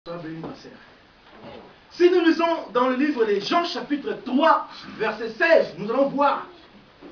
Sois béni, ma sœur. Si nous lisons dans le livre de Jean chapitre 3, verset 16, nous allons voir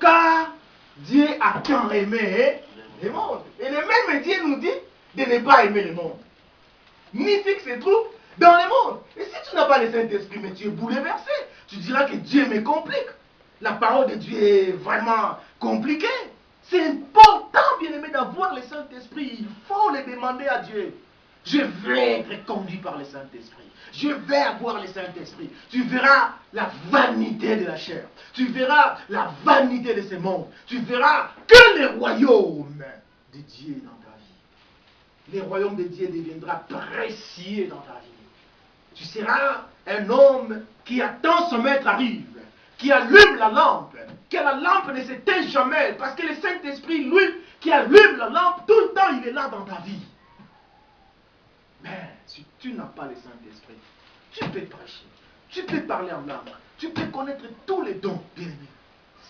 car Dieu a tant aimé le monde. Et le même Dieu nous dit de ne pas aimer le monde. Ni ce qui se trouve dans le monde. Et si tu n'as pas le Saint-Esprit, mais tu es bouleversé, tu diras que Dieu me complique. La parole de Dieu est vraiment compliquée. C'est important, bien aimé, d'avoir le Saint-Esprit. Il faut le demander à Dieu. Je vais être conduit par le Saint-Esprit. Je vais avoir le Saint-Esprit. Tu verras la vanité de la chair. Tu verras la vanité de ce monde. Tu verras que le royaume de Dieu dans ta vie. Le royaume de Dieu deviendra précieux dans ta vie. Tu seras un homme qui attend son maître arrive, qui allume la lampe, que la lampe ne s'éteint jamais, parce que le Saint-Esprit, lui, qui allume la lampe, tout le temps, il est là dans ta vie. Mais si tu n'as pas le Saint-Esprit, tu peux prêcher, tu peux parler en langue, tu peux connaître tous les dons, bien aimé.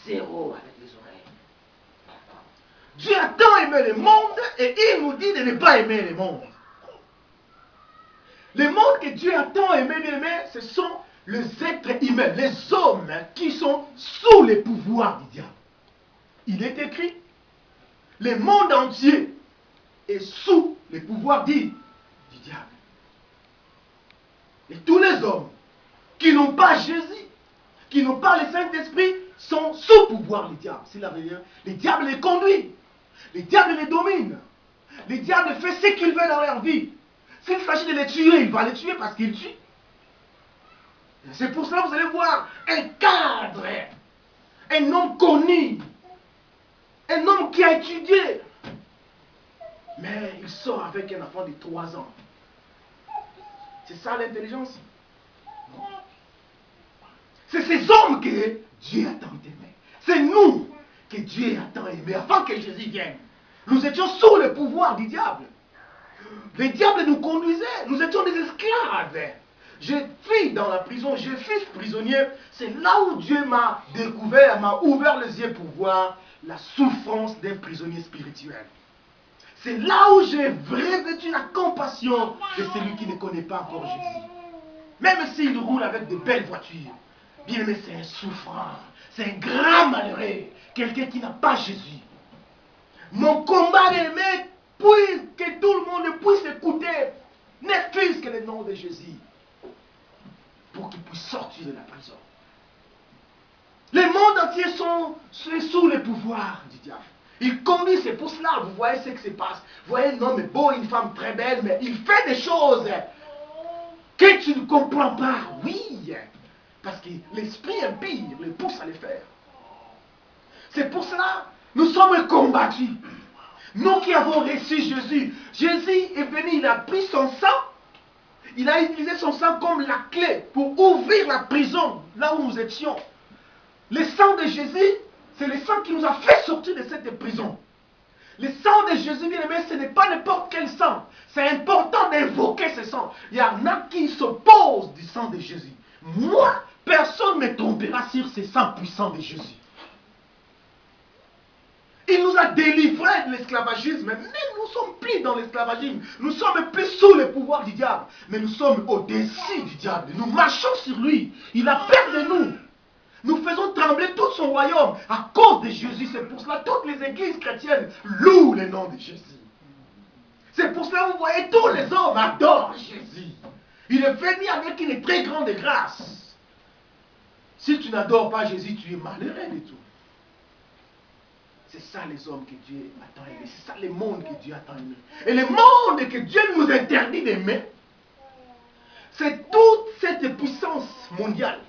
Zéro avec les oreilles. Dieu a tant aimé le monde et il nous dit de ne pas aimer le monde. Le monde que Dieu a tant aimé, bien aimé, ce sont les êtres humains, les hommes qui sont sous le pouvoir du diable. Il est écrit, le monde entier est sous le pouvoir du diable. Et tous les hommes qui n'ont pas Jésus, qui n'ont pas le Saint-Esprit, sont sous pouvoir du diable. C'est la vérité. Le diable les conduit. Le diable les domine. Le diable fait ce qu'il veut dans leur vie. S'il s'agit de les tuer, il va les tuer parce qu'il tue. C'est pour cela que vous allez voir un cadre, un homme connu, un homme qui a étudié. Mais il sort avec un enfant de 3 ans. C'est ça l'intelligence. C'est ces hommes que Dieu a tant aimé. C'est nous que Dieu a tant aimé avant que Jésus vienne. Nous étions sous le pouvoir du diable. Le diable nous conduisait. Nous étions des esclaves. Je fus dans la prison, je fus prisonnier. C'est là où Dieu m'a découvert, m'a ouvert les yeux pour voir la souffrance d'un prisonnier spirituel. C'est là où j'ai revêtu la compassion de celui qui ne connaît pas encore Jésus. Même s'il roule avec de belles voitures, bien aimé, c'est un souffrant, c'est un grand malheureux, quelqu'un qui n'a pas Jésus. Mon combat, bien aimé, puis que tout le monde puisse écouter, n'est plus que le nom de Jésus, pour qu'il puisse sortir de la prison. Les mondes entiers sont sous le pouvoir du diable. Il conduit, c'est pour cela, vous voyez ce qui se passe. Vous voyez un homme beau, une femme très belle, mais il fait des choses que tu ne comprends pas. Oui, parce que l'esprit impie le pousse à les faire. C'est pour cela, nous sommes combattus. Nous qui avons reçu Jésus, Jésus est venu, il a pris son sang, il a utilisé son sang comme la clé pour ouvrir la prison, là où nous étions. Le sang de Jésus, c'est le sang qui nous a fait sortir de cette prison. Le sang de Jésus, bien aimé, ce n'est pas n'importe quel sang. C'est important d'invoquer ce sang. Il y en a qui s'opposent du sang de Jésus. Moi, personne ne me tombera sur ce sang puissant de Jésus. Il nous a délivrés de l'esclavagisme. Mais nous ne sommes plus dans l'esclavagisme. Nous sommes plus sous le pouvoir du diable. Mais nous sommes au-dessus du diable. Nous marchons sur lui. Il a peur de nous. Nous faisons trembler tout son royaume à cause de Jésus. C'est pour cela que toutes les églises chrétiennes louent le nom de Jésus. C'est pour cela que vous voyez tous les hommes adorent Jésus. Il est venu avec une très grande grâce. Si tu n'adores pas Jésus, tu es malheureux du tout. C'est ça les hommes que Dieu a tant aimés. C'est ça le monde que Dieu a tant aimé. Et le monde que Dieu nous interdit d'aimer, c'est toute cette puissance mondiale.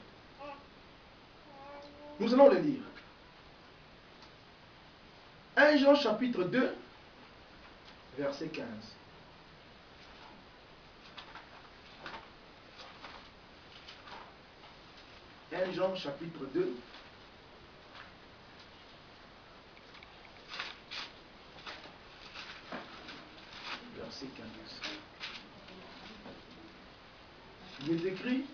Nous allons le lire. 1 Jean chapitre 2, verset 15. 1 Jean chapitre 2, verset 15. Il est écrit,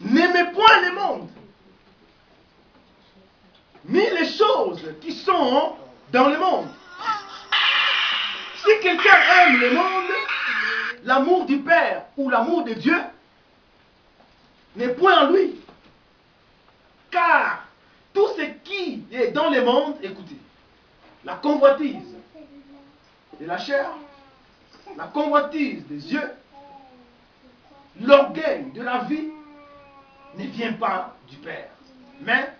n'aimez point le monde, ni les choses qui sont dans le monde. Si quelqu'un aime le monde, l'amour du Père ou l'amour de Dieu n'est point en lui. Car tout ce qui est dans le monde, écoutez, la convoitise de la chair, la convoitise des yeux, l'orgueil de la vie ne vient pas du Père, mais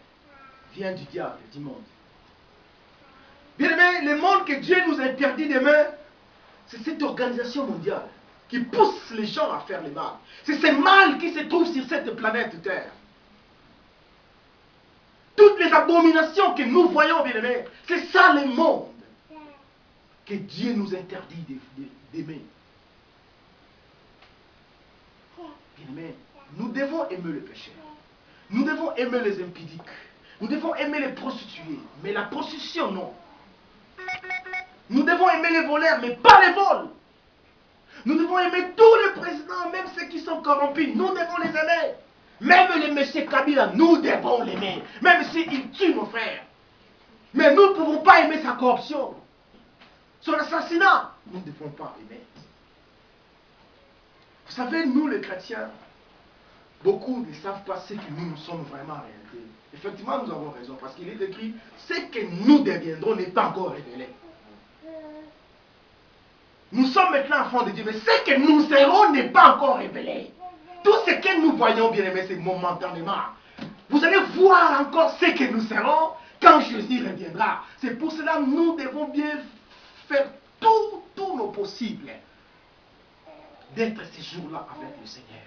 vient du diable, du monde. Bien aimé, le monde que Dieu nous interdit d'aimer, c'est cette organisation mondiale qui pousse les gens à faire le mal. C'est ce mal qui se trouve sur cette planète Terre. Toutes les abominations que nous voyons, bien aimé, c'est ça le monde que Dieu nous interdit d'aimer. Bien aimé, nous devons aimer le péché. Nous devons aimer les impudiques. Nous devons aimer les prostituées. Mais la prostitution, non. Nous devons aimer les voleurs, mais pas les vols. Nous devons aimer tous les présidents, même ceux qui sont corrompus. Nous devons les aimer. Même les messieurs Kabila, nous devons l'aimer. Même s'il tue nos frères. Mais nous ne pouvons pas aimer sa corruption. Son assassinat, nous ne devons pas l'aimer. Vous savez, nous les chrétiens, beaucoup ne savent pas ce que nous sommes vraiment en réalité. Effectivement, nous avons raison, parce qu'il est écrit, ce que nous deviendrons n'est pas encore révélé. Nous sommes maintenant enfants de Dieu, mais ce que nous serons n'est pas encore révélé. Tout ce que nous voyons, bien aimé, c'est momentanément. Vous allez voir encore ce que nous serons quand Jésus reviendra. C'est pour cela que nous devons bien faire tout nos possibles d'être ces jours-là avec le Seigneur.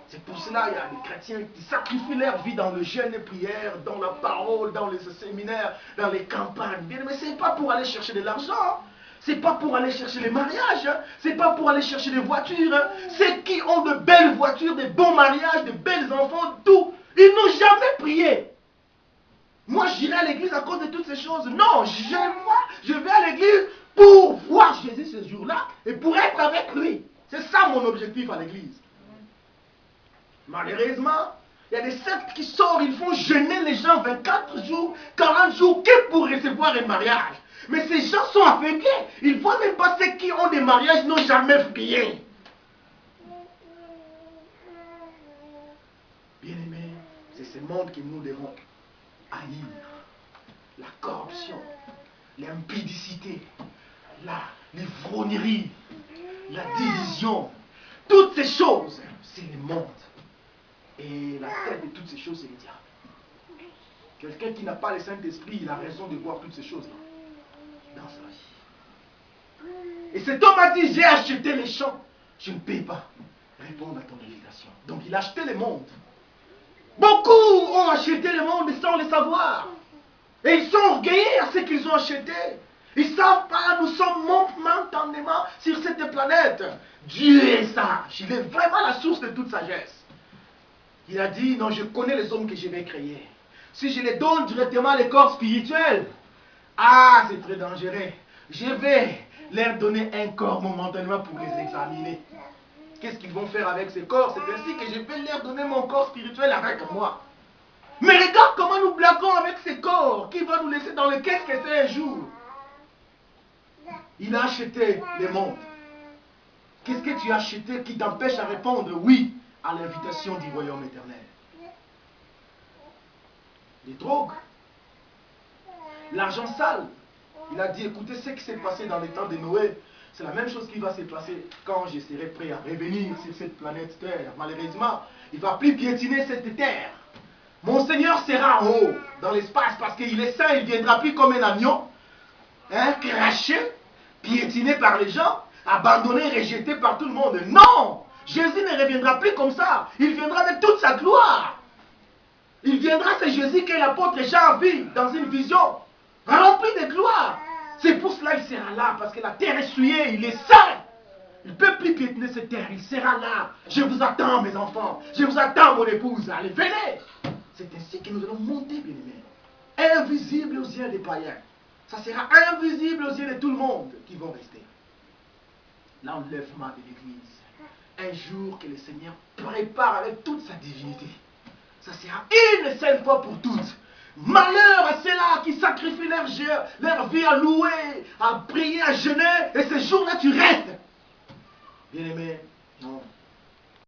C'est pour cela qu'il y a des chrétiens qui sacrifient leur vie dans le jeûne et prière, dans la parole, dans les séminaires, dans les campagnes. Bien, mais ce n'est pas pour aller chercher de l'argent. Ce n'est pas pour aller chercher les mariages. Ce n'est pas pour aller chercher les voitures. Ceux qui ont de belles voitures, de bons mariages, de belles enfants, tout, ils n'ont jamais prié. Moi, j'irai à l'église à cause de toutes ces choses. Non, je vais à l'église pour voir Jésus ce jour-là et pour être avec lui. C'est ça mon objectif à l'église. Malheureusement, il y a des sectes qui sortent, ils font jeûner les gens 24 jours, 40 jours, que pour recevoir un mariage. Mais ces gens sont aveuglés. Ils ne voient même pas ceux qui ont des mariages n'ont jamais prié. Bien-aimés, c'est ce monde que nous devons haïr. La corruption, l'impudicité, l'ivrognerie, la division. Toutes ces choses, c'est le monde. Et la tête de toutes ces choses, c'est le diable. Quelqu'un qui n'a pas le Saint-Esprit, il a raison de voir toutes ces choses-là dans sa vie. Et cet homme a dit, j'ai acheté les champs, je ne paye pas. Répondre à ton invitation. Donc il a acheté le monde. Beaucoup ont acheté le monde sans le savoir. Et ils sont orgueillés à ce qu'ils ont acheté. Ils ne savent pas, nous sommes momentanément sur cette planète. Dieu est sage. Il est vraiment la source de toute sagesse. Il a dit, non, je connais les hommes que je vais créer. Si je les donne directement les corps spirituels, ah, c'est très dangereux. Je vais leur donner un corps momentanément pour les examiner. Qu'est-ce qu'ils vont faire avec ces corps? C'est ainsi que je vais leur donner mon corps spirituel avec moi. Mais regarde comment nous blaguons avec ces corps qui va nous laisser dans le qu'est-ce que c'est un jour. Il a acheté le monde. Qu'est-ce que tu as acheté qui t'empêche à répondre oui à l'invitation du royaume éternel? Les drogues, l'argent sale. Il a dit, écoutez, ce qui s'est passé dans les temps de Noé, c'est la même chose qui va se passer quand je serai prêt à revenir sur cette planète Terre. Malheureusement, il ne va plus piétiner cette terre. Mon Seigneur sera en haut, dans l'espace, parce qu'il est saint, il ne viendra plus comme un agneau, craché, piétiné par les gens, abandonné, rejeté par tout le monde. Non! Jésus ne reviendra plus comme ça. Il viendra avec toute sa gloire. Il viendra, c'est Jésus que l'apôtre Jean a vu dans une vision, rempli de gloire. C'est pour cela qu'il sera là, parce que la terre est souillée, il est saint. Il ne peut plus piétiner cette terre, il sera là. Je vous attends, mes enfants. Je vous attends, mon épouse. Allez, venez. C'est ainsi que nous allons monter, bien-aimés. Invisible aux yeux des païens. Ça sera invisible aux yeux de tout le monde qui vont rester. L'enlèvement de l'Église. Un jour que le Seigneur prépare avec toute sa divinité. Ça sera une seule fois pour toutes. Malheur à ceux-là qui sacrifient leur vie à louer, à prier, à jeûner. Et ce jour-là, tu restes. Bien-aimé, non.